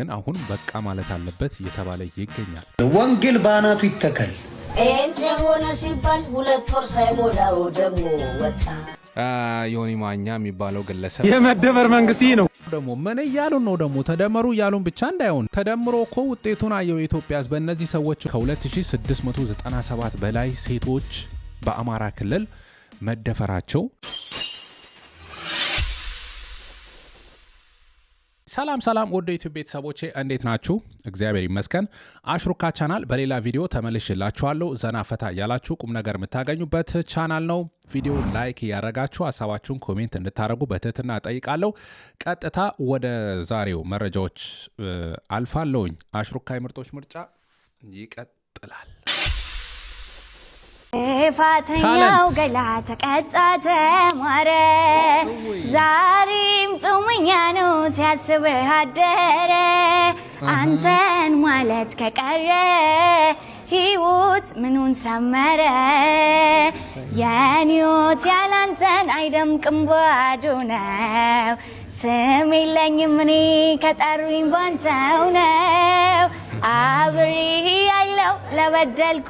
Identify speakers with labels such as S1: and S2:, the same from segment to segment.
S1: ግን አሁን በቃ ማለት አለበት እየተባለ ይገኛል።
S2: ወንጌል ባናቱ ይተከል
S3: ሆነ ሲባል 2 ወር ሳይሞላው ደግሞ ወጣ።
S1: ዮኒ ማኛ የሚባለው ግለሰብ
S4: የመደመር መንግስት ነው።
S1: ደግሞ ምን እያሉ ነው? ደግሞ ተደመሩ እያሉን ብቻ እንዳይሆን ተደምሮ እኮ ውጤቱን አየው የኢትዮጵያ ሕዝብ። በእነዚህ ሰዎች ከ2697 በላይ ሴቶች በአማራ ክልል መደፈራቸው። ሰላም ወደ ዩቲዩብ ቤተሰቦቼ እንዴት ናችሁ? እግዚአብሔር ይመስገን። አሽሩካ ቻናል በሌላ ቪዲዮ ተመልሼላችኋለሁ። ዘና ፈታ ያላችሁ ቁም ነገር የምታገኙበት ቻናል ነው። ቪዲዮ ላይክ ያረጋችሁ ሐሳባችሁን ኮሜንት እንድታረጉ በትህትና ጠይቃለሁ። ቀጥታ ወደ ዛሬው መረጃዎች አልፋለሁኝ። አሽሩካ የምርጦች ምርጫ ይቀጥላል።
S5: ፋተኛው ገላ ተቀጣ ተማረ ዛሬም ጾመኛ ነው ሲያስብህ አደረ አንተን ማለት ከቀረ ሕይወት ምኑን ሰመረ የኔዎት ያላንተን አይደምቅም ባዶ ነው ስም የለኝም እኔ ከጠሩኝ ባንተው ነው አብሬህ ያለው ለበደልኩ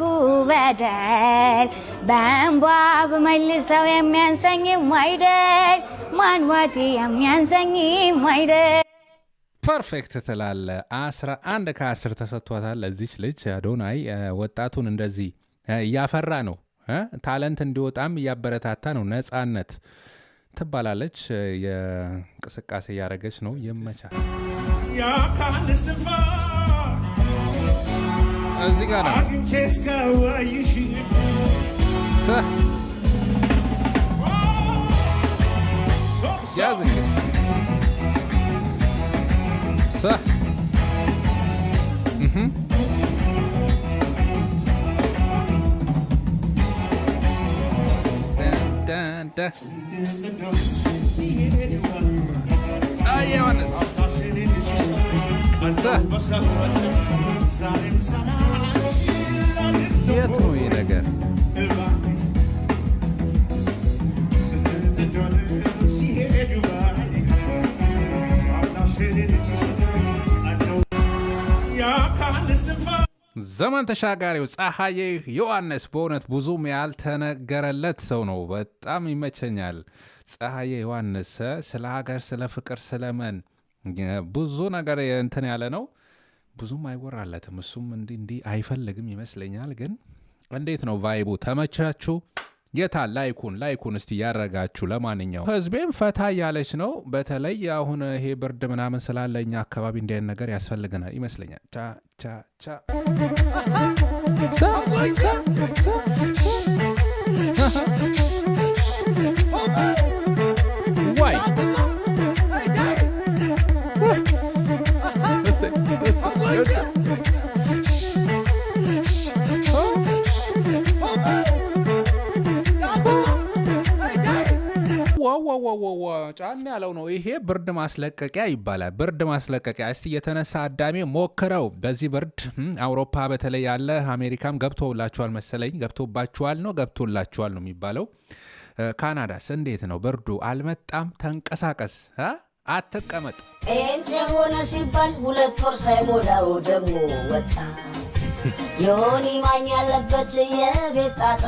S5: በደል በእንባ በመልሰው የሚያንሰኝም አይደል ማንዋቴ የሚያንሰኝም አይደል።
S1: ፐርፌክት ትላለ። 11 ከ10 ተሰጥቷታል ለዚች ልጅ። አዶናይ ወጣቱን እንደዚህ እያፈራ ነው፣ ታለንት እንዲወጣም እያበረታታ ነው። ነፃነት ትባላለች። የእንቅስቃሴ እያደረገች ነው። ይመቻል። እዚህ ጋር ነው ያዝ ዮሐንስ የት ነው ይህ ነገር? ዘመን ተሻጋሪው ፀሐዬ ዮሐንስ በእውነት ብዙም ያልተነገረለት ሰው ነው። በጣም ይመቸኛል። ፀሐዬ ዮሐንስ ስለ ሀገር፣ ስለ ፍቅር፣ ስለመን ብዙ ነገር እንትን ያለ ነው። ብዙም አይወራለትም። እሱም እንዲህ አይፈልግም ይመስለኛል። ግን እንዴት ነው ቫይቡ? ተመቻችሁ? የታል ላይኩን እስቲ ያረጋችሁ። ለማንኛው ህዝቤም ፈታ ያለች ነው። በተለይ አሁን ይሄ ብርድ ምናምን ስላለኛ አካባቢ እንዲያን ነገር ያስፈልገናል ይመስለኛል። ዋይ ጫን ያለው ነው። ይሄ ብርድ ማስለቀቂያ ይባላል። ብርድ ማስለቀቂያ። እስቲ የተነሳ አዳሜ ሞክረው። በዚህ ብርድ አውሮፓ በተለይ ያለ አሜሪካም ገብቶላችኋል መሰለኝ። ገብቶላችኋል ነው የሚባለው። ካናዳስ እንዴት ነው ብርዱ? አልመጣም። ተንቀሳቀስ፣ አትቀመጥ።
S3: ሆነ ሲባል 2 ወር ሳይሞላው ደግሞ ወጣ። ዮኒ ማኛ ያለበት የቤት ጣጣ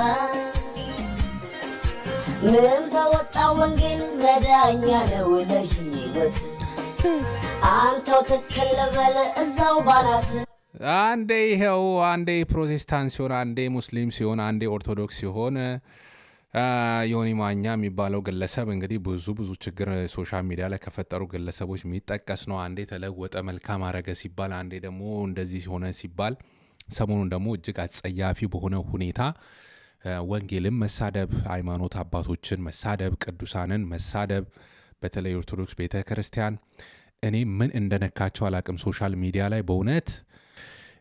S3: ምን በወጣ ወንጌል መዳኛ ነው ለሕይወት አንተው ትክክል በለ እዛው ባናት። አንዴ ፕሮቴስታንት ሲሆን፣ አንዴ ሙስሊም ሲሆን፣ አንዴ ኦርቶዶክስ ሲሆን ዮኒ ማኛ የሚባለው ግለሰብ እንግዲህ ብዙ ችግር ሶሻል ሚዲያ ላይ ከፈጠሩ ግለሰቦች የሚጠቀስ ነው። አንዴ ተለወጠ መልካም አረገ ሲባል፣ አንዴ ደግሞ እንደዚህ ሆነ ሲባል፣ ሰሞኑን ደግሞ እጅግ አጸያፊ በሆነ ሁኔታ ወንጌልን መሳደብ፣ ሃይማኖት አባቶችን መሳደብ፣ ቅዱሳንን መሳደብ፣ በተለይ ኦርቶዶክስ ቤተ ክርስቲያን እኔ ምን እንደነካቸው አላቅም። ሶሻል ሚዲያ ላይ በእውነት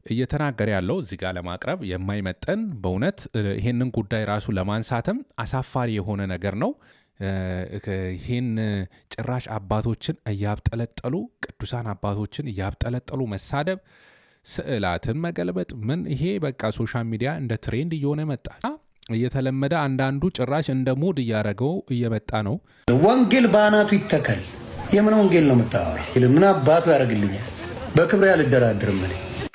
S3: እየተናገረ ያለው እዚህ ጋር ለማቅረብ የማይመጠን በእውነት ይሄንን ጉዳይ ራሱ ለማንሳትም አሳፋሪ የሆነ ነገር ነው። ይህን ጭራሽ አባቶችን እያብጠለጠሉ ቅዱሳን አባቶችን እያብጠለጠሉ መሳደብ፣ ስዕላትን መገልበጥ ምን ይሄ በቃ ሶሻል ሚዲያ እንደ ትሬንድ እየሆነ መጣ። እየተለመደ አንዳንዱ ጭራሽ እንደ ሙድ እያደረገው እየመጣ ነው።
S2: ወንጌል ባናቱ ይተከል። የምን ወንጌል ነው የምታወራው? ምን አባቱ ያደርግልኛል? በክብሬ አልደራደርም።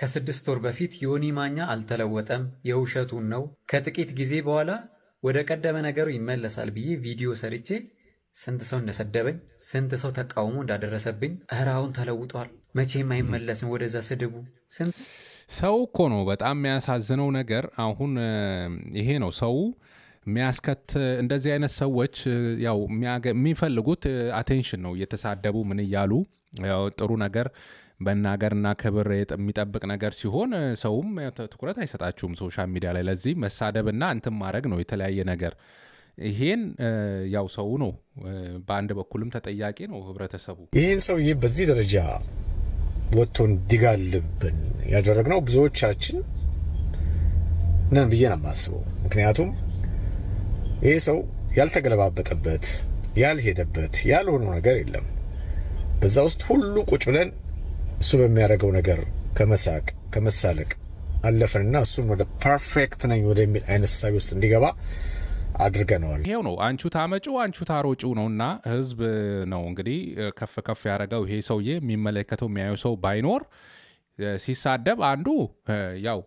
S4: ከ6 ወር በፊት ዮኒ ማኛ አልተለወጠም የውሸቱን ነው ከጥቂት ጊዜ በኋላ ወደ ቀደመ ነገሩ ይመለሳል ብዬ ቪዲዮ ሰርቼ ስንት ሰው እንደሰደበኝ ስንት ሰው ተቃውሞ እንዳደረሰብኝ አሁን ተለውጧል መቼም አይመለስም ወደዛ ስድቡ
S1: ሰው እኮ ነው በጣም የሚያሳዝነው ነገር አሁን ይሄ ነው ሰው እንደዚህ አይነት ሰዎች ያው የሚፈልጉት አቴንሽን ነው እየተሳደቡ ምን ይያሉ ያው ጥሩ ነገር በእናገርና ክብር የሚጠብቅ ነገር ሲሆን ሰውም ትኩረት አይሰጣችሁም ሶሻል ሚዲያ ላይ ለዚህ መሳደብና እንትን ማድረግ ነው የተለያየ ነገር ይሄን ያው ሰው ነው በአንድ በኩልም ተጠያቂ ነው ህብረተሰቡ
S6: ይሄን ሰውዬ በዚህ ደረጃ ወጥቶ እንዲጋልብን ያደረግነው ብዙዎቻችን ነን ብዬ ነው የማስበው ምክንያቱም ይሄ ሰው ያልተገለባበጠበት ያልሄደበት ያልሆነው ነገር የለም በዛ ውስጥ ሁሉ ቁጭ ብለን እሱ በሚያደርገው ነገር ከመሳቅ ከመሳለቅ አለፈንና እሱን ወደ ፐርፌክት ነኝ ወደሚል አይነት ሳቢ ውስጥ እንዲገባ አድርገነዋል
S1: ይሄው ነው አንቹ ታመጩ አንቹ ታሮጩ ነውና ህዝብ ነው እንግዲህ ከፍ ከፍ ያደረገው ይሄ ሰውዬ የሚመለከተው የሚያየው ሰው ባይኖር ሲሳደብ አንዱ ያው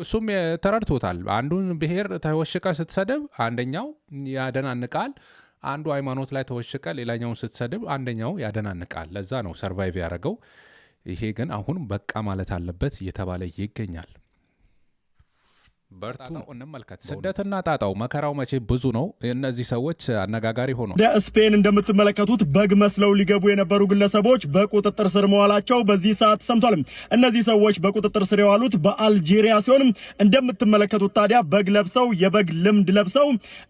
S1: እሱም ተረድቶታል አንዱን ብሔር ተወሽቀ ስትሰደብ አንደኛው ያደናንቃል አንዱ ሃይማኖት ላይ ተወሽቀ ሌላኛውን ስትሰድብ አንደኛው ያደናንቃል ለዛ ነው ሰርቫይቭ ያደረገው ይሄ ግን አሁን በቃ ማለት አለበት እየተባለ ይገኛል በርቱ እንመልከት ስደትና ጣጣው መከራው መቼ ብዙ ነው እነዚህ ሰዎች አነጋጋሪ ሆኖ
S7: ወደ ስፔን እንደምትመለከቱት በግ መስለው ሊገቡ የነበሩ ግለሰቦች በቁጥጥር ስር መዋላቸው በዚህ ሰዓት ሰምቷል እነዚህ ሰዎች በቁጥጥር ስር የዋሉት በአልጄሪያ ሲሆን እንደምትመለከቱት ታዲያ በግ ለብሰው የበግ ልምድ ለብሰው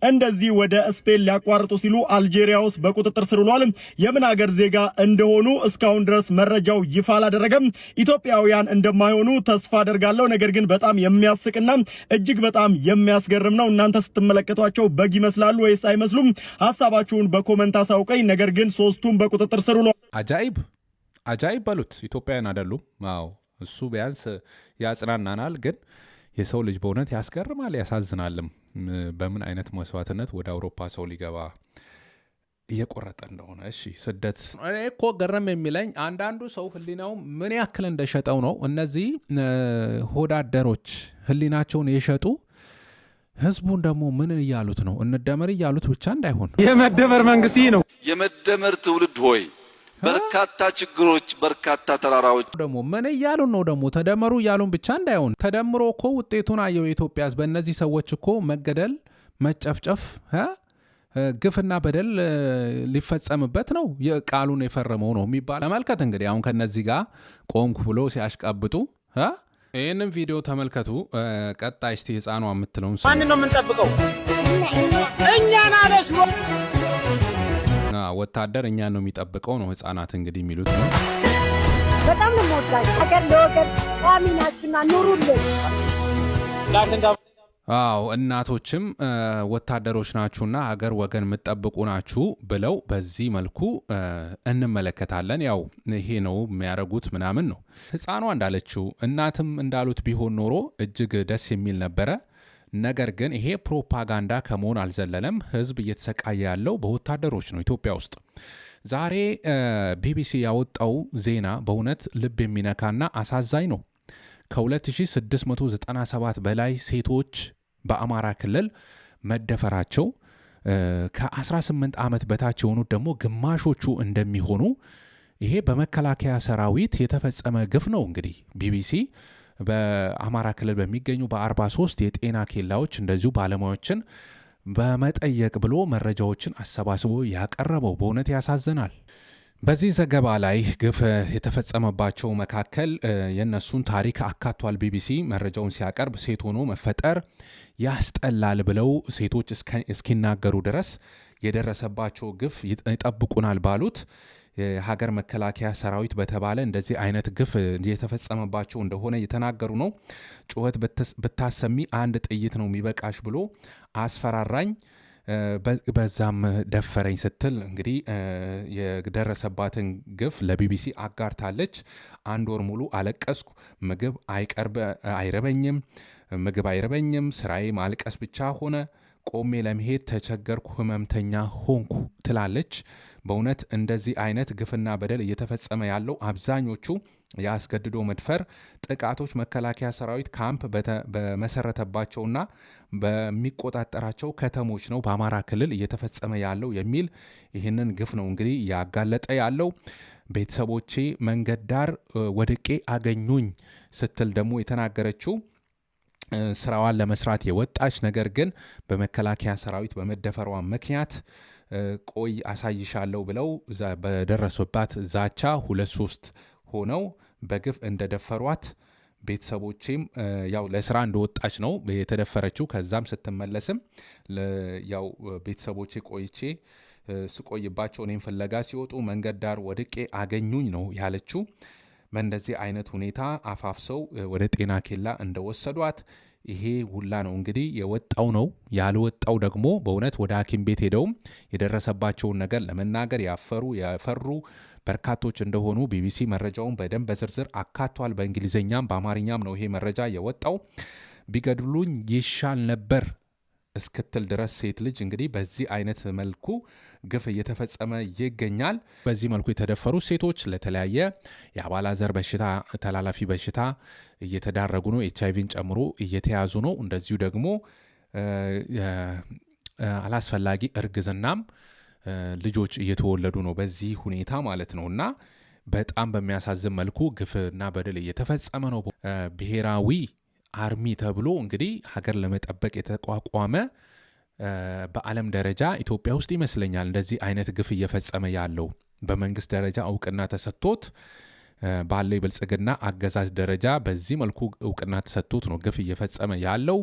S7: እንደዚህ ወደ ስፔን ሊያቋርጡ ሲሉ አልጄሪያ ውስጥ በቁጥጥር ስር ውለዋል የምን ሀገር ዜጋ እንደሆኑ እስካሁን ድረስ መረጃው ይፋ አላደረገም ኢትዮጵያውያን እንደማይሆኑ ተስፋ አደርጋለሁ ነገር ግን በጣም የሚያስቅና እጅግ በጣም የሚያስገርም ነው እናንተ ስትመለከቷቸው በግ ይመስላሉ ወይስ አይመስሉም ሐሳባችሁን በኮሜንት አሳውቀኝ ነገር ግን ሶስቱም በቁጥጥር ስር ውለው
S1: አጃይብ በሉት ኢትዮጵያውያን አይደሉም አዎ እሱ ቢያንስ ያጽናናናል ግን የሰው ልጅ በእውነት ያስገርማል ያሳዝናልም በምን አይነት መስዋዕትነት ወደ አውሮፓ ሰው ሊገባ እየቆረጠ እንደሆነ እሺ ስደት እኔ እኮ ገረም የሚለኝ አንዳንዱ ሰው ህሊናው ምን ያክል እንደሸጠው ነው እነዚህ ሆዳደሮች ህሊናቸውን የሸጡ ህዝቡን ደግሞ ምን እያሉት ነው እንደመር እያሉት ብቻ እንዳይሆን
S8: የመደመር መንግስት ነው
S9: የመደመር ትውልድ ሆይ በርካታ ችግሮች በርካታ ተራራዎች
S1: ደግሞ ምን እያሉን ነው ደግሞ ተደመሩ እያሉን ብቻ እንዳይሆን ተደምሮ እኮ ውጤቱን አየው የኢትዮጵያ ህዝብ በእነዚህ ሰዎች እኮ መገደል መጨፍጨፍ ግፍና በደል ሊፈጸምበት ነው የቃሉን የፈረመው ነው የሚባል ተመልከት እንግዲህ አሁን ከነዚህ ጋር ቆምኩ ብሎ ሲያሽቃብጡ ይህንን ቪዲዮ ተመልከቱ ቀጣይ እስቲ ህፃኗ የምትለውን
S8: ማን ነው የምንጠብቀው እኛን አለሽ
S1: ወታደር እኛን ነው የሚጠብቀው ነው ህፃናት እንግዲህ የሚሉት ነው
S10: በጣም ነው የምወዳችሁ ሀገር ለወገን ቋሚ ናችሁና ኑሩልን
S1: አዎ እናቶችም ወታደሮች ናችሁና ሀገር ወገን የምትጠብቁ ናችሁ ብለው በዚህ መልኩ እንመለከታለን ያው ይሄ ነው የሚያረጉት ምናምን ነው ህፃኗ እንዳለችው እናትም እንዳሉት ቢሆን ኖሮ እጅግ ደስ የሚል ነበረ ነገር ግን ይሄ ፕሮፓጋንዳ ከመሆን አልዘለለም ህዝብ እየተሰቃየ ያለው በወታደሮች ነው ኢትዮጵያ ውስጥ ዛሬ ቢቢሲ ያወጣው ዜና በእውነት ልብ የሚነካና አሳዛኝ ነው ከ2697 በላይ ሴቶች በአማራ ክልል መደፈራቸው ከ18 ዓመት በታች የሆኑት ደግሞ ግማሾቹ እንደሚሆኑ ይሄ በመከላከያ ሰራዊት የተፈጸመ ግፍ ነው እንግዲህ ቢቢሲ በአማራ ክልል በሚገኙ በ43 የጤና ኬላዎች እንደዚሁ ባለሙያዎችን በመጠየቅ ብሎ መረጃዎችን አሰባስቦ ያቀረበው በእውነት ያሳዝናል በዚህ ዘገባ ላይ ግፍ የተፈጸመባቸው መካከል የነሱን ታሪክ አካቷል ቢቢሲ መረጃውን ሲያቀርብ ሴት ሆኖ መፈጠር ያስጠላል ብለው ሴቶች እስኪናገሩ ድረስ የደረሰባቸው ግፍ ይጠብቁናል ባሉት የሀገር መከላከያ ሰራዊት በተባለ እንደዚህ አይነት ግፍ የተፈጸመባቸው እንደሆነ የተናገሩ ነው ጩኸት ብታሰሚ አንድ ጥይት ነው የሚበቃሽ ብሎ አስፈራራኝ በዛም ደፈረኝ ስትል እንግዲህ የደረሰባትን ግፍ ለቢቢሲ አጋርታለች አንድ ወር ሙሉ አለቀስኩ ምግብ አይረበኝም ስራዬ ማልቀስ ብቻ ሆነ ቆሜ ለመሄድ ተቸገርኩ ህመምተኛ ሆንኩ ትላለች በእውነት እንደዚህ አይነት ግፍና በደል እየተፈጸመ ያለው አብዛኞቹ ያስገድዶ መድፈር ጥቃቶች መከላከያ ሰራዊት ካምፕ በመሰረተባቸውና በሚቆጣጠራቸው ከተሞች ነው በአማራ ክልል እየተፈጸመ ያለው የሚል ይህንን ግፍ ነው እንግዲህ ያጋለጠ ያለው። ቤተሰቦቼ መንገድ ዳር ወድቄ አገኙኝ ስትል ደግሞ የተናገረችው ስራዋን ለመስራት የወጣች ነገር ግን በመከላከያ ሰራዊት በመደፈሯ ምክንያት ቆይ አሳይሻለሁ ብለው በደረሱባት ዛቻ 2-3 ሆነው በግፍ እንደደፈሯት ቤተሰቦቼም ያው ለስራ እንደወጣች ነው የተደፈረችው። ከዛም ስትመለስም ያው ቤተሰቦቼ ቆይቼ ስቆይባቸው እኔም ፍለጋ ሲወጡ መንገድ ዳር ወድቄ አገኙኝ ነው ያለችው። በእንደዚህ አይነት ሁኔታ አፋፍሰው ወደ ጤና ኬላ እንደወሰዷት ይሄ ሁላ ነው እንግዲህ የወጣው ነው። ያልወጣው ደግሞ በእውነት ወደ ሐኪም ቤት ሄደውም የደረሰባቸውን ነገር ለመናገር ያፈሩ በርካቶች እንደሆኑ ቢቢሲ መረጃውን በደንብ በዝርዝር አካቷል። በእንግሊዝኛም በአማርኛም ነው ይሄ መረጃ የወጣው። ቢገድሉኝ ይሻል ነበር እስክትል ድረስ ሴት ልጅ እንግዲህ በዚህ አይነት መልኩ ግፍ እየተፈጸመ ይገኛል። በዚህ መልኩ የተደፈሩ ሴቶች ለተለያየ የአባላዘር በሽታ ተላላፊ በሽታ እየተዳረጉ ነው። ኤችአይቪን ጨምሮ እየተያዙ ነው። እንደዚሁ ደግሞ አላስፈላጊ እርግዝናም ልጆች እየተወለዱ ነው በዚህ ሁኔታ ማለት ነው። እና በጣም በሚያሳዝን መልኩ ግፍና በደል እየተፈጸመ ነው። ብሔራዊ አርሚ ተብሎ እንግዲህ ሀገር ለመጠበቅ የተቋቋመ በዓለም ደረጃ ኢትዮጵያ ውስጥ ይመስለኛል እንደዚህ አይነት ግፍ እየፈጸመ ያለው በመንግስት ደረጃ እውቅና ተሰጥቶት ባለው የብልጽግና አገዛዝ ደረጃ በዚህ መልኩ እውቅና ተሰጥቶት ነው ግፍ እየፈጸመ ያለው።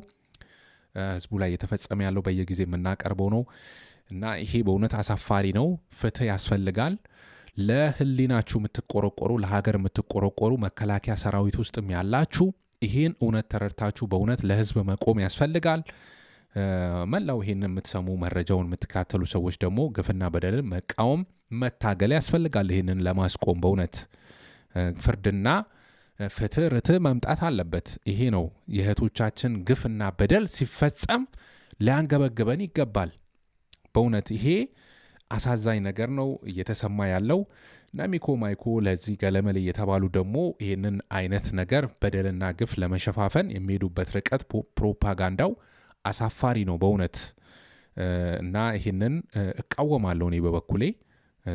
S1: ህዝቡ ላይ እየተፈጸመ ያለው በየጊዜ የምናቀርበው ነው እና ይሄ በእውነት አሳፋሪ ነው። ፍትህ ያስፈልጋል። ለህሊናችሁ የምትቆረቆሩ ለሀገር የምትቆረቆሩ መከላከያ ሰራዊት ውስጥም ያላችሁ ይሄን እውነት ተረድታችሁ በእውነት ለህዝብ መቆም ያስፈልጋል። መላው ይሄን የምትሰሙ መረጃውን የምትካተሉ ሰዎች ደግሞ ግፍና በደልን መቃወም መታገል ያስፈልጋል። ይሄንን ለማስቆም በእውነት ፍርድና ፍትህ ርትዕ መምጣት አለበት። ይሄ ነው የእህቶቻችን ግፍና በደል ሲፈጸም ሊያንገበግበን ይገባል። በእውነት ይሄ አሳዛኝ ነገር ነው እየተሰማ ያለው። ናሚኮ ማይኮ ለዚህ ገለመል እየተባሉ ደግሞ ይህንን አይነት ነገር በደልና ግፍ ለመሸፋፈን የሚሄዱበት ርቀት ፕሮፓጋንዳው አሳፋሪ ነው በእውነት እና ይህንን እቃወማለሁ እኔ በበኩሌ።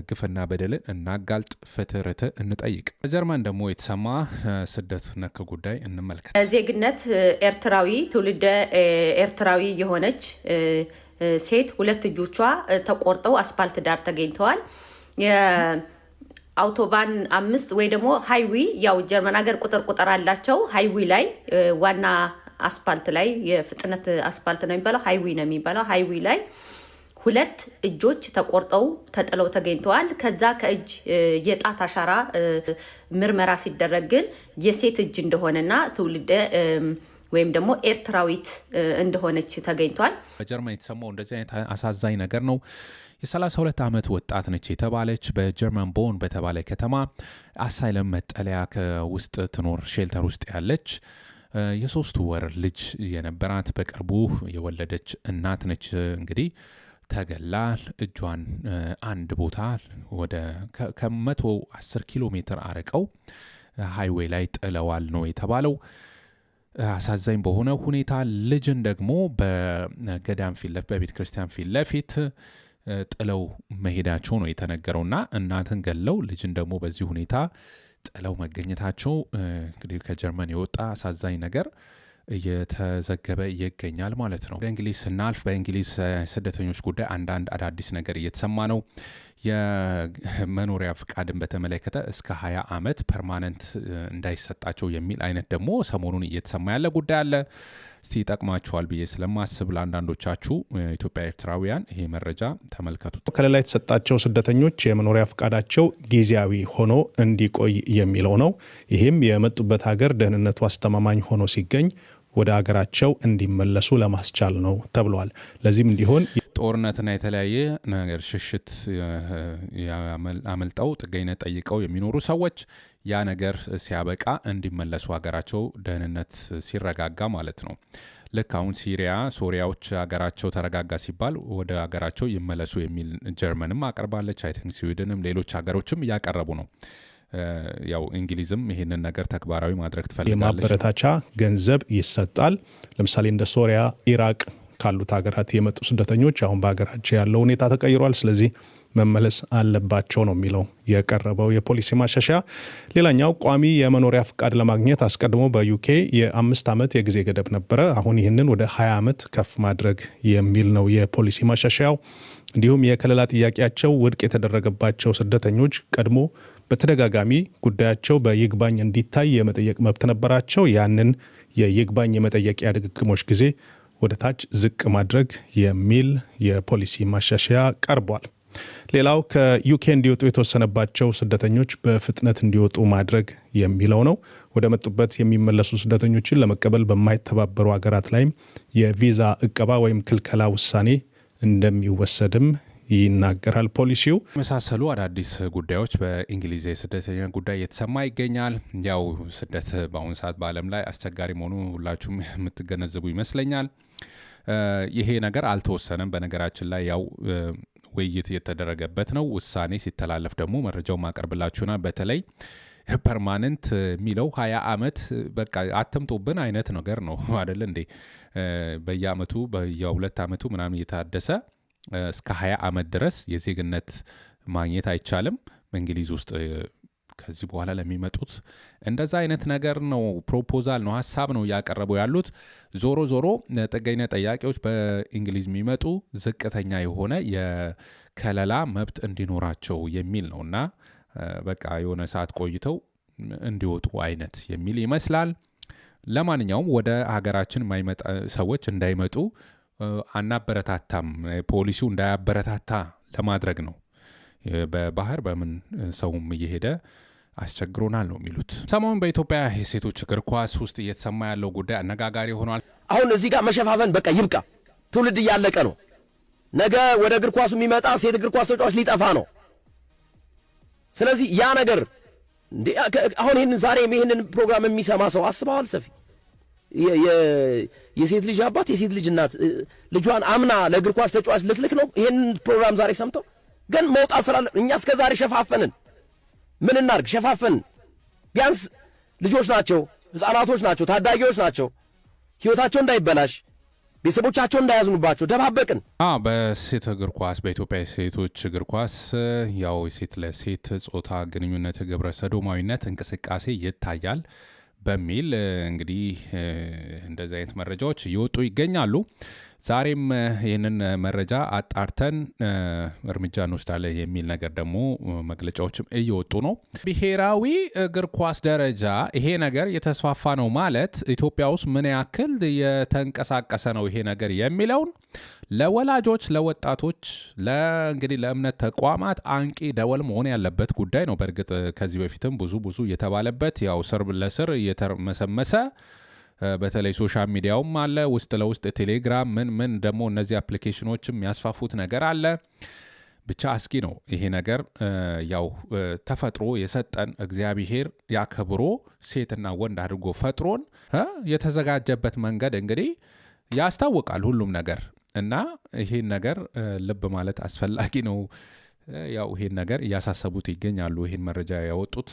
S1: ግፍና በደልን እናጋልጥ፣ ፍትህ ርትዕ እንጠይቅ። በጀርመን ደግሞ የተሰማ ስደት ነክ ጉዳይ እንመልከት።
S11: ዜግነት ኤርትራዊ ትውልደ ኤርትራዊ የሆነች ሴት 2 እጆቿ ተቆርጠው አስፓልት ዳር ተገኝተዋል። አውቶባን 5 ወይ ደግሞ ሃይዊ ያው ጀርመን ሀገር ቁጥር አላቸው። ሃይዊ ላይ ዋና አስፓልት ላይ የፍጥነት አስፓልት ነው የሚባለው፣ ሃይዊ ነው የሚባለው። ሃይዊ ላይ 2 እጆች ተቆርጠው ተጥለው ተገኝተዋል። ከዛ ከእጅ የጣት አሻራ ምርመራ ሲደረግ ግን የሴት እጅ እንደሆነና ትውልደ ወይም ደግሞ ኤርትራዊት እንደሆነች ተገኝቷል።
S1: በጀርመን የተሰማው እንደዚህ አይነት አሳዛኝ ነገር ነው። የ32 ዓመት ወጣት ነች የተባለች በጀርመን ቦን በተባለ ከተማ አሳይለም መጠለያ ውስጥ ትኖር ሼልተር ውስጥ ያለች የ3 ወር ልጅ የነበራት በቅርቡ የወለደች እናት ነች። እንግዲህ ተገላ እጇን አንድ ቦታ ወደ ከ110 ኪሎ ሜትር አርቀው ሃይዌይ ላይ ጥለዋል ነው የተባለው። አሳዛኝ በሆነ ሁኔታ ልጅን ደግሞ በገዳም ፊት ለፊት በቤተ ክርስቲያን ፊት ለፊት ጥለው መሄዳቸው ነው የተነገረውና እናትን ገለው ልጅን ደግሞ በዚህ ሁኔታ ጥለው መገኘታቸው እንግዲህ ከጀርመን የወጣ አሳዛኝ ነገር እየተዘገበ ይገኛል ማለት ነው። በእንግሊዝ ስናልፍ በእንግሊዝ ስደተኞች ጉዳይ አንዳንድ አዳዲስ ነገር እየተሰማ ነው። የመኖሪያ ፍቃድን በተመለከተ እስከ 20 ዓመት ፐርማነንት እንዳይሰጣቸው የሚል አይነት ደግሞ ሰሞኑን እየተሰማ ያለ ጉዳይ አለ። እስቲ ይጠቅማችኋል ብዬ ስለማስብ ለአንዳንዶቻችሁ ኢትዮጵያ ኤርትራውያን ይሄ መረጃ ተመልከቱት።
S12: ከሌላ የተሰጣቸው ስደተኞች የመኖሪያ ፍቃዳቸው ጊዜያዊ ሆኖ እንዲቆይ የሚለው ነው። ይህም የመጡበት ሀገር ደህንነቱ አስተማማኝ ሆኖ ሲገኝ ወደ ሀገራቸው እንዲመለሱ ለማስቻል ነው ተብሏል። ለዚህም እንዲሆን
S1: ጦርነትና የተለያየ ነገር ሽሽት አመልጠው ጥገኝነት ጠይቀው የሚኖሩ ሰዎች ያ ነገር ሲያበቃ እንዲመለሱ ሀገራቸው ደህንነት ሲረጋጋ ማለት ነው። ልክ አሁን ሶሪያዎች ሀገራቸው ተረጋጋ ሲባል ወደ ሀገራቸው ይመለሱ የሚል ጀርመንም አቅርባለች። አይ ቲንክ ስዊድንም ሌሎች ሀገሮችም እያቀረቡ ነው። ያው እንግሊዝም ይሄንን ነገር ተግባራዊ ማድረግ ትፈልጋለች።
S12: የማበረታቻ ገንዘብ ይሰጣል። ለምሳሌ እንደ ሶሪያ፣ ኢራቅ ካሉት ሀገራት የመጡ ስደተኞች አሁን በሀገራቸው ያለው ሁኔታ ተቀይሯል፣ ስለዚህ መመለስ አለባቸው ነው የሚለው የቀረበው የፖሊሲ ማሻሻያ። ሌላኛው ቋሚ የመኖሪያ ፍቃድ ለማግኘት አስቀድሞ በዩኬ የ5 ዓመት የጊዜ ገደብ ነበረ። አሁን ይህንን ወደ 20 ዓመት ከፍ ማድረግ የሚል ነው የፖሊሲ ማሻሻያው። እንዲሁም የከለላ ጥያቄያቸው ውድቅ የተደረገባቸው ስደተኞች ቀድሞ በተደጋጋሚ ጉዳያቸው በይግባኝ እንዲታይ የመጠየቅ መብት ነበራቸው። ያንን የይግባኝ የመጠየቂያ ድግግሞች ጊዜ ወደ ታች ዝቅ ማድረግ የሚል የፖሊሲ ማሻሻያ ቀርቧል። ሌላው ከዩኬ እንዲወጡ የተወሰነባቸው ስደተኞች በፍጥነት እንዲወጡ ማድረግ የሚለው ነው። ወደ መጡበት የሚመለሱ ስደተኞችን ለመቀበል በማይተባበሩ ሀገራት ላይም የቪዛ እቀባ ወይም ክልከላ ውሳኔ እንደሚወሰድም ይናገራል ፖሊሲው።
S1: መሳሰሉ አዳዲስ ጉዳዮች በእንግሊዝ የስደተኛ ጉዳይ እየተሰማ ይገኛል። ያው ስደት በአሁኑ ሰዓት በዓለም ላይ አስቸጋሪ መሆኑ ሁላችሁም የምትገነዘቡ ይመስለኛል። ይሄ ነገር አልተወሰነም። በነገራችን ላይ ያው ውይይት የተደረገበት ነው። ውሳኔ ሲተላለፍ ደግሞ መረጃው ማቀርብላችሁና በተለይ ፐርማነንት የሚለው 20 ዓመት በቃ አተምጦብን አይነት ነገር ነው አይደል እንዴ? በየአመቱ በየ2 ዓመቱ ምናምን እየታደሰ እስከ 20 ዓመት ድረስ የዜግነት ማግኘት አይቻልም በእንግሊዝ ውስጥ ከዚህ በኋላ ለሚመጡት እንደዛ አይነት ነገር ነው። ፕሮፖዛል ነው፣ ሀሳብ ነው ያቀረቡ ያሉት። ዞሮ ዞሮ ጥገኝነት ጠያቂዎች በእንግሊዝ የሚመጡ ዝቅተኛ የሆነ የከለላ መብት እንዲኖራቸው የሚል ነውና በቃ የሆነ ሰዓት ቆይተው እንዲወጡ አይነት የሚል ይመስላል። ለማንኛውም ወደ ሀገራችን የማይመጣ ሰዎች እንዳይመጡ አናበረታታም፣ ፖሊሲው እንዳያበረታታ ለማድረግ ነው። በባህር በምን ሰውም እየሄደ አስቸግሮናል ነው የሚሉት። ሰሞኑን በኢትዮጵያ የሴቶች እግር ኳስ ውስጥ እየተሰማ ያለው ጉዳይ አነጋጋሪ ሆኗል።
S8: አሁን እዚህ ጋር መሸፋፈን በቃ ይብቃ። ትውልድ እያለቀ ነው። ነገ ወደ እግር ኳሱ የሚመጣ ሴት እግር ኳስ ተጫዋች ሊጠፋ ነው። ስለዚህ ያ ነገር አሁን ይህንን ዛሬም ይህንን ፕሮግራም የሚሰማ ሰው አስበዋል? ሰፊ የሴት ልጅ አባት የሴት ልጅ እናት ልጇን አምና ለእግር ኳስ ተጫዋች ልትልክ ነው። ይህንን ፕሮግራም ዛሬ ሰምተው ግን መውጣት ስላለ እኛ እስከ ዛሬ ሸፋፈንን። ምን እናርግ? ሸፋፈንን። ቢያንስ ልጆች ናቸው፣ ህፃናቶች ናቸው፣ ታዳጊዎች ናቸው። ህይወታቸው እንዳይበላሽ፣ ቤተሰቦቻቸው እንዳያዝኑባቸው ደባበቅን።
S1: በሴት እግር ኳስ በኢትዮጵያ የሴቶች እግር ኳስ ያው የሴት ለሴት ጾታ ግንኙነት ግብረ ሰዶማዊነት እንቅስቃሴ ይታያል በሚል እንግዲህ እንደዚህ አይነት መረጃዎች እየወጡ ይገኛሉ። ዛሬም ይህንን መረጃ አጣርተን እርምጃ እንወስዳለን የሚል ነገር ደግሞ መግለጫዎችም እየወጡ ነው። ብሔራዊ እግር ኳስ ደረጃ ይሄ ነገር የተስፋፋ ነው ማለት ኢትዮጵያ ውስጥ ምን ያክል የተንቀሳቀሰ ነው ይሄ ነገር የሚለውን ለወላጆች፣ ለወጣቶች፣ እንግዲህ ለእምነት ተቋማት አንቂ ደወል መሆን ያለበት ጉዳይ ነው። በእርግጥ ከዚህ በፊትም ብዙ እየተባለበት ያው ስር ለስር እየተመሰመሰ በተለይ ሶሻል ሚዲያውም አለ፣ ውስጥ ለውስጥ ቴሌግራም ምን ደግሞ እነዚህ አፕሊኬሽኖችም የሚያስፋፉት ነገር አለ። ብቻ አስኪ ነው ይሄ ነገር። ያው ተፈጥሮ የሰጠን እግዚአብሔር ያከብሮ ሴትና ወንድ አድርጎ ፈጥሮን የተዘጋጀበት መንገድ እንግዲህ ያስታውቃል ሁሉም ነገር እና ይሄን ነገር ልብ ማለት አስፈላጊ ነው። ያው ይሄን ነገር እያሳሰቡት ይገኛሉ። ይሄን መረጃ ያወጡት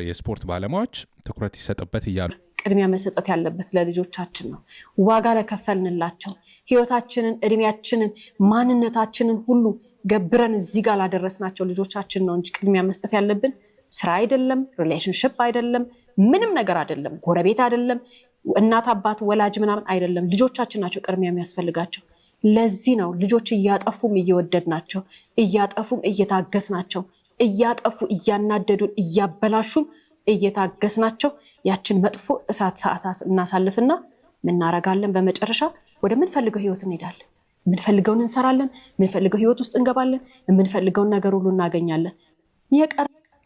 S1: የስፖርት ባለሙያዎች ትኩረት ይሰጥበት እያሉ
S13: ቅድሚያ መሰጠት ያለበት ለልጆቻችን ነው። ዋጋ ለከፈልንላቸው ህይወታችንን፣ እድሜያችንን፣ ማንነታችንን ሁሉ ገብረን እዚህ ጋር ላደረስናቸው ልጆቻችን ነው እንጂ ቅድሚያ መስጠት ያለብን ስራ አይደለም፣ ሪሌሽንሽፕ አይደለም፣ ምንም ነገር አይደለም፣ ጎረቤት አይደለም፣ እናት አባት ወላጅ ምናምን አይደለም። ልጆቻችን ናቸው ቅድሚያ የሚያስፈልጋቸው። ለዚህ ነው ልጆች እያጠፉም እየወደድናቸው፣ እያጠፉም እየታገስናቸው፣ እያጠፉ እያናደዱን እያበላሹም እየታገስናቸው ያችን መጥፎ እሳት ሰዓታት እናሳልፍና ምናረጋለን? በመጨረሻ ወደ ምንፈልገው ህይወት እንሄዳለን። ምንፈልገውን እንሰራለን። ምንፈልገው ህይወት ውስጥ እንገባለን። ምንፈልገውን ነገር ሁሉ እናገኛለን።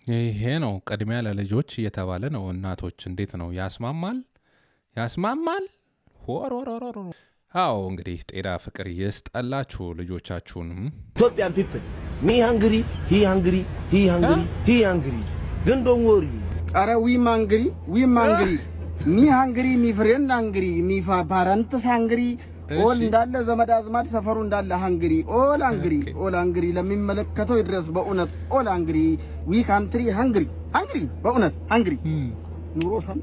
S1: ይሄ ነው ቅድሚያ ለልጆች እየተባለ ነው። እናቶች እንዴት ነው ያስማማል? አዎ እንግዲህ ጤና ፍቅር ይስጠላችሁ ልጆቻችሁንም።
S14: ኢትዮጵያን ፒፕል ሚ ሃንግሪ ሂ ሃንግሪ ሂ ሃንግሪ ሂ ሃንግሪ ግን ዶንት ወሪ
S15: አረ ዊ ሃንግሪ ሚ ሃንግሪ ሚ ፍሬንድ ሃንግሪ ሚ ፓረንትስ ሃንግሪ ኦል እንዳለ ዘመድ አዝማድ ሰፈሩ እንዳለ ሃንግሪ ኦል ሃንግሪ ለሚመለከተው ይድረስ በእውነት ኦል ሃንግሪ ዊ ካንትሪ ሃንግሪ በእውነት ሃንግሪ ኑሮ ሰም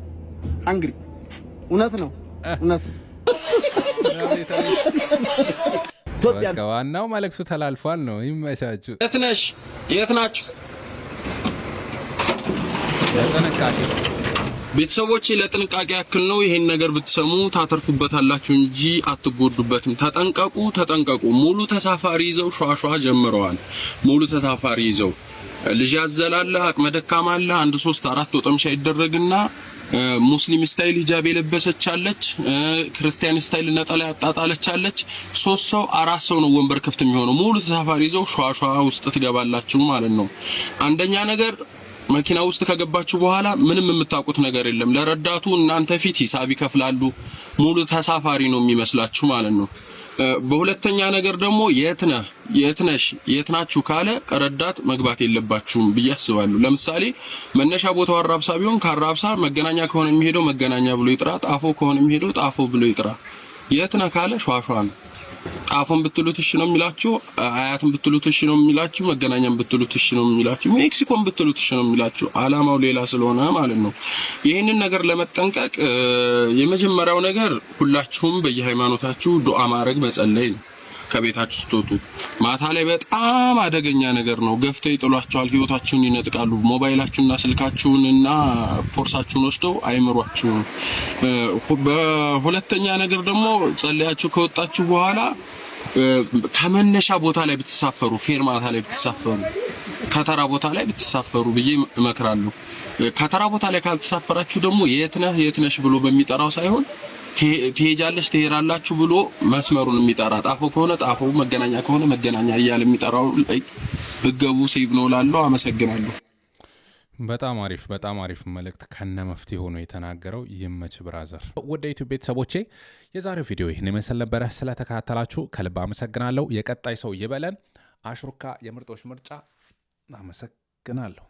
S15: ሃንግሪ እውነት ነው።
S1: በቃ ዋናው መልእክቱ ተላልፏል ነው። ይመቻችሁ።
S16: የት ናችሁ?
S1: ለጥንቃቄ
S16: ቤተሰቦቼ ለጥንቃቄ ያክል ነው። ይሄን ነገር ብትሰሙ ታተርፉበታላችሁ እንጂ አትጎዱበትም። ተጠንቀቁ። ሙሉ ተሳፋሪ ይዘው ሿሿ ጀምረዋል። ሙሉ ተሳፋሪ ይዘው ልጅ ያዘላለ አቅመ ደካማ አለ። 1 3 4 ወጠምሻ ይደረግና ሙስሊም ስታይል ሂጃብ የለበሰች አለች፣ ክርስቲያን ስታይል ነጠላ ያጣጣለች አለች። 3 ሰው 4 ሰው ነው ወንበር ክፍት የሚሆነው። ሙሉ ተሳፋሪ ይዘው ሿሿ ውስጥ ትገባላችሁ ማለት ነው። አንደኛ ነገር መኪና ውስጥ ከገባችሁ በኋላ ምንም የምታውቁት ነገር የለም። ለረዳቱ እናንተ ፊት ሂሳብ ይከፍላሉ። ሙሉ ተሳፋሪ ነው የሚመስላችሁ ማለት ነው። በሁለተኛ ነገር ደግሞ የት ናችሁ ካለ ረዳት መግባት የለባችሁም ብዬ አስባለሁ። ለምሳሌ መነሻ ቦታው አራብሳ ቢሆን ከአራብሳ መገናኛ ከሆነ የሚሄደው መገናኛ ብሎ ይጥራ፣ ጣፎ ከሆነ የሚሄደው ጣፎ ብሎ ይጥራ። የት ነህ ካለ ሿሿ ነው። ጣፎን ብትሉት እሺ ነው የሚላችሁ፣ አያትን ብትሉት እሺ ነው የሚላችሁ፣ መገናኛም ብትሉት እሺ ነው የሚላችሁ፣ ሜክሲኮን ብትሉት እሺ ነው የሚላችሁ። አላማው ሌላ ስለሆነ ማለት ነው። ይህንን ነገር ለመጠንቀቅ የመጀመሪያው ነገር ሁላችሁም በየሃይማኖታችሁ ዱዓ ማድረግ መጸለይ ነው። ከቤታችሁ ስትወጡ ማታ ላይ በጣም አደገኛ ነገር ነው። ገፍተው ይጥሏችኋል፣ ህይወታችሁን ይነጥቃሉ። ሞባይላችሁንና ስልካችሁንና ፖርሳችሁን ወስደው አይምሯችሁም። በሁለተኛ ነገር ደግሞ ጸልያችሁ ከወጣችሁ በኋላ ከመነሻ ቦታ ላይ ብትሳፈሩ፣ ፌርማታ ላይ ብትሳፈሩ፣ ከተራ ቦታ ላይ ብትሳፈሩ ብዬ እመክራለሁ። ከተራ ቦታ ላይ ካልተሳፈራችሁ ደግሞ የት ነሽ ብሎ በሚጠራው ሳይሆን ትሄዳላችሁ ብሎ መስመሩን የሚጠራ ጣፎ ከሆነ ጣፎ፣ መገናኛ ከሆነ መገናኛ እያለ የሚጠራው ላይ ብገቡ ሴቭ ነው ላለው። አመሰግናለሁ።
S1: በጣም አሪፍ መልእክት ከነ መፍትሄ ሆኖ የተናገረው ይመች ብራዘር። ወደ ዩቲዩብ ቤተሰቦቼ የዛሬው ቪዲዮ ይህን ይመስል ነበረ። ስለተከታተላችሁ ከልብ አመሰግናለሁ። የቀጣይ ሰው ይበለን። አሽሩካ የምርጦች ምርጫ። አመሰግናለሁ።